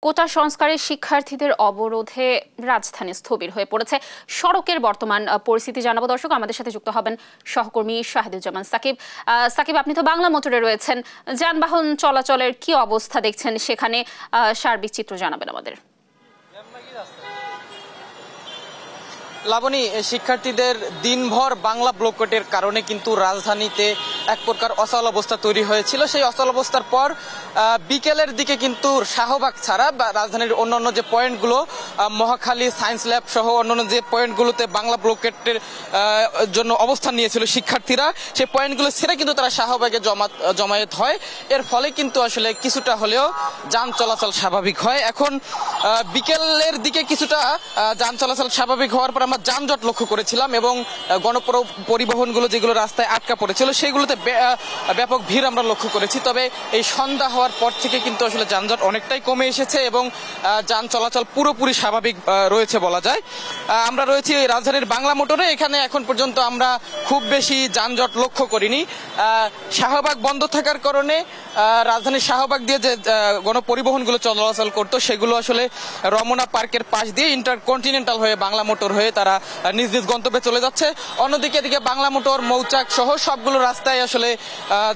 কোটা সংস্কারে শিক্ষার্থীদের অবরোধে রাজধানী স্থবির হয়ে পড়েছে। সড়কের বর্তমান পরিস্থিতি জানাবো দর্শক। আমাদের সাথে যুক্ত হবেন সহকর্মী শাহিদুজ্জামান সাকিব। সাকিব, আপনি তো বাংলা মোটরে রয়েছেন, যানবাহন চলাচলের কি অবস্থা দেখছেন সেখানে, সার্বিক চিত্র জানাবেন আমাদের। লাবণী, শিক্ষার্থীদের দিনভর বাংলা ব্লকেটের কারণে কিন্তু রাজধানীতে এক প্রকার অচল অবস্থা তৈরি হয়েছিল। সেই অচল অবস্থার পর বিকেলের দিকে কিন্তু শাহবাগ ছাড়া বা রাজধানীর অন্যান্য যে পয়েন্টগুলো, মহাখালী, সায়েন্স ল্যাব সহ অন্যান্য যে পয়েন্টগুলোতে বাংলা ব্লকেটের জন্য অবস্থান নিয়েছিল শিক্ষার্থীরা, সেই পয়েন্টগুলো ছেড়ে কিন্তু তারা শাহবাগে জমায়েত হয়। এর ফলে কিন্তু আসলে কিছুটা হলেও যান চলাচল স্বাভাবিক হয়। এখন বিকেলের দিকে কিছুটা যান চলাচল স্বাভাবিক হওয়ার পর আমরা যানজট লক্ষ্য করেছিলাম এবং গণপরিবহনগুলো যেগুলো রাস্তায় আটকা পড়েছিল সেগুলোতে ব্যাপক ভিড় আমরা লক্ষ্য করেছি। তবে এই সন্ধ্যা হওয়ার পর থেকে কিন্তু আসলে যানজট অনেকটাই কমে এসেছে এবং যান চলাচল পুরোপুরি স্বাভাবিক রয়েছে বলা যায়। আমরা রয়েছি রাজধানীর বাংলা মোটরে। এখানে এখন পর্যন্ত আমরা খুব বেশি যানজট লক্ষ্য করিনি। শাহবাগ বন্ধ থাকার কারণে রাজধানীর শাহবাগ দিয়ে যে গণপরিবহনগুলো চলাচল করতো সেগুলো আসলে রমনা পার্কের পাশ দিয়ে ইন্টারকন্টিনেন্টাল হয়ে বাংলা মোটর হয়ে তারা নিজ নিজ গন্তব্যে চলে যাচ্ছে। অন্যদিকে এদিকে বাংলা মোটর, মৌচাক সহ সবগুলো রাস্তায় আসলে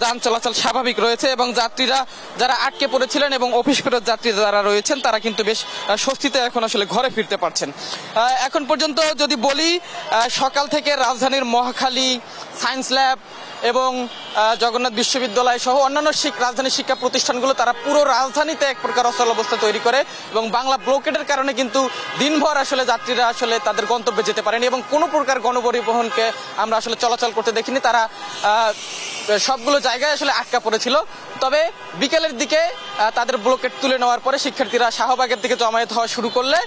যান চলাচল স্বাভাবিক রয়েছে এবং যাত্রীরা যারা আটকে পড়েছিলেন এবং অফিস ফেরত যাত্রী যারা রয়েছেন তারা কিন্তু বেশ স্বস্তিতে এখন আসলে ঘরে ফিরতে পারছেন। এখন পর্যন্ত যদি বলি, সকাল থেকে রাজধানীর মহাখালী, সায়েন্স ল্যাব এবং জগন্নাথ বিশ্ববিদ্যালয় সহ অন্যান্য রাজধানীর শিক্ষা প্রতিষ্ঠানগুলো তারা পুরো রাজধানীতে এক প্রকার অচল অবস্থা তৈরি করে এবং বাংলা ব্লকেটের কারণে কিন্তু দিনভর আসলে যাত্রীরা আসলে তাদের গন্তব্যে যেতে পারেনি এবং কোনো প্রকার গণপরিবহনকে আমরা আসলে চলাচল করতে দেখিনি। তারা সবগুলো জায়গায় আসলে আটকা পড়েছিল। তবে বিকেলের দিকে তাদের ব্লকেট তুলে নেওয়ার পরে শিক্ষার্থীরা শাহবাগের দিকে জমায়েত হওয়া শুরু করলে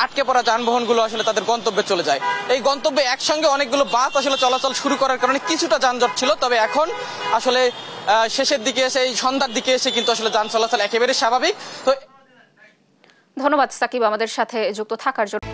আটকে পড়া যানবাহনগুলো আসলে তাদের গন্তব্যে চলে যায়। এই গন্তব্যে একসঙ্গে অনেকগুলো বাস আসলে চলাচল শুরু করার কারণে কিছুটা যানজট ছিল। তবে এখন আসলে শেষের দিকে এসে, এই সন্ধ্যার দিকে এসে কিন্তু আসলে যান চলাচল একেবারে স্বাভাবিক। তো ধন্যবাদ সাকিব আমাদের সাথে যুক্ত থাকার জন্য।